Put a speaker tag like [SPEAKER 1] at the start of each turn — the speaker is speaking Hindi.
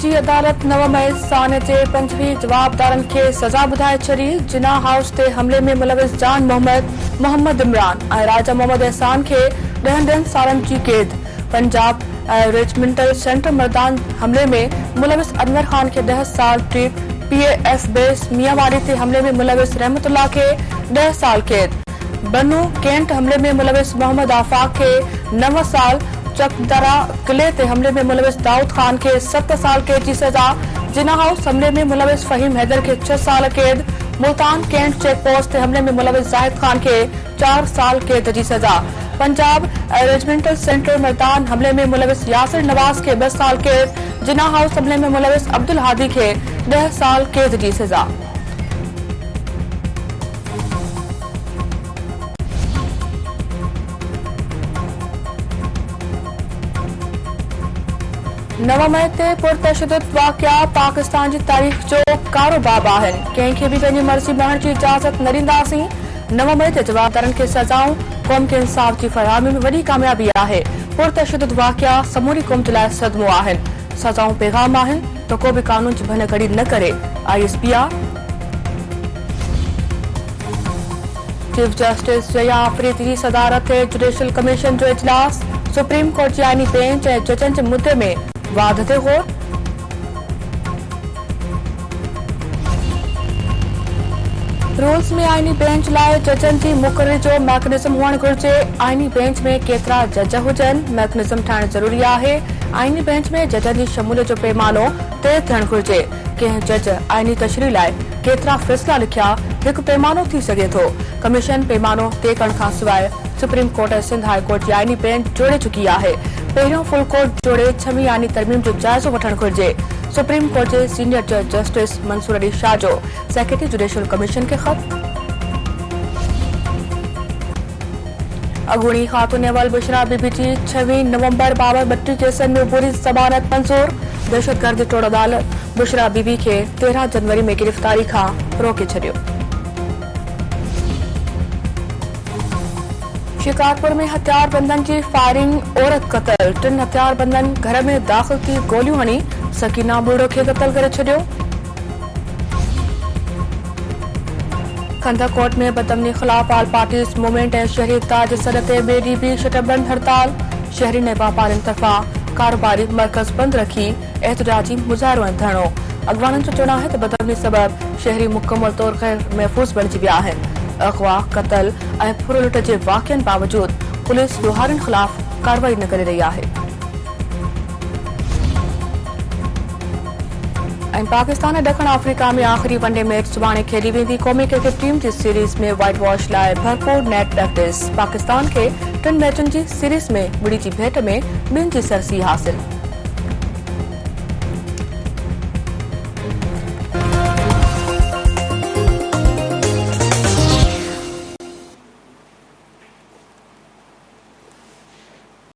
[SPEAKER 1] जी अदालत 9 मई साने ते 5 जवाबदारन खे सज़ा ॿुधाए छॾी। जिना हाउस ते हमले में मुलविस जान मोहम्मद इमरान ऐं राजा मोहम्मद एहसान खे 10 सालन जी कैद। पंजाब रेजिमेंटल सेंटर मर्दान हमले में मुलविस अनवर खान खे 10 साल PAF बेस मियांवारी ते हमले में मुलविस रहमतुल्लाह खे 10 साल कैद। बनू कैंट हमले में मुलविस मोहम्मद आफाक खे 9 साल। चकदरा किले ते हमले में मुलविस दाऊद खान के 7 साल कैद की सजा। जिना हाउस हमले में मुलविस फहीम हैदर के 6 साल कैद। मुल्तान कैंट चेक पोस्ट ते हमले में मुलविस जाहिद खान के 4 साल कैद की सजा। पंजाब रेजिमेंटल सेंटर मर्दान हमले में मुलविस यासिर नवाज के 10 साल कैद। जिना हाउस हमले में मुलविस अब्दुल हादी के 10 साल कैद की सजा। नव मई ते पुरतशद्दुद वाक़िया पाकिस्तान की तारीख़ जो कारो बाब आहिनि। कंहिंखे भी पंहिंजी मर्ज़ी बहण की इजाज़त न ॾींदासीं। 9 मई ते जवाबदारनि खे सज़ाऊं क़ौम के इंसाफ़ की फराहमी में वॾी कामयाबी आहे। पुरतशद्दुद वाक़िया समूरी क़ौम जे लाइ सदमो आहिनि। सज़ाऊं पैगाम आहिनि त को बि कानून जी भनकड़ी न करे। ISPR chief justice Yahya Afridi जी सदारत ते जुडिशल कमीशन जो इजलास। सुप्रीम कोर्ट जी आईनी बेंच ऐं जजनि जे मुद्दे में वाद ते गौर। रूल्स में आईनी बेंच लाइ जजनि जी मुक़ररी जो मैकेनिज़म हुअणु घुरिजे। आईनी बेंच में केतिरा जज हुजनि, मैकेनिज़म ठाहिण ज़रूरी आहे। आईनी बेंच में जजनि जी शमूलियत जो पैमानो तय थियणु घुरिजे। कंहिं जज आईनी तशरीह लाइ केतिरा फ़ैसिला लिखिया, हिकु पैमानो थी सघे थो। कमीशन पैमानो तय करण खां सवाइ सुप्रीम कोर्ट ऐं सिंध हाई कोर्ट जी आईनी बेंच जोड़े चुकी आहे। पहिरियों फुल कोर्ट जोड़े 6वीं आईनी तरमीम जो जाइज़ो वठणु घुरिजे। सुप्रीम कोर्ट जे सीनियर जज जस्टिस मंसूर अली शाह जो सेक्रेटरी जुडिशल कमीशन के ख़त। अॻूणी ख़ातून अवल बुशरा बीबी जी 6 नवंबर बाबर 32 केसनि में पूरी ज़मानत मंज़ूर। दहशतगर्द टोड़ अदालत बुशरा बीबी खे 13 जनवरी में गिरफ़्तारी खां रोके छॾियो। शिकारपुर में हथियारबंदन की फायरिंग, औरत कतल। 3 हथियारबंदन घर में दाख़िल थी गोलियूं हणी सकीना बूढ़ो खे क़तल करे छॾियो। खंदाकोट में बदअमनी ख़िलाफ़ ऑल पार्टीज़ मूवमेंट ऐं शहरी ताज सॾ ते ॿिए ॾींहुं बि शटरबंद हड़ताल। शहरी ऐं वापारियुनि तरफ़ां कारोबारी मर्कज़ बंदि रखी एहतजाजी मुज़ाहिरो ऐं धरणो। अॻवाननि जो चवणु आहे त बदअमनी सबबि शहरी मुकमल तौर ग़ैर महफ़ूज़ बणिजी विया आहिनि। अगवा, कतल ऐं फुरलुट जे वाक़िअनि बावजूद पुलिस ॾोहारियुनि ख़िलाफ़ कार्रवाई न करे रही आहे। ऐं पाकिस्तान ऐं ॾखण अफ्रीका में आख़िरी वनडे मैच सुभाणे खेॾी वेंदी। क़ौमी क्रिकेट टीम जी सीरीज़ में वाइट वॉश लाइ भरपूर नेट प्रैक्टिस। पाकिस्तान खे 3 मैचुनि जी सीरीज़ में ॿुड़ी जी भेट में 2 जी सरसी हासिल।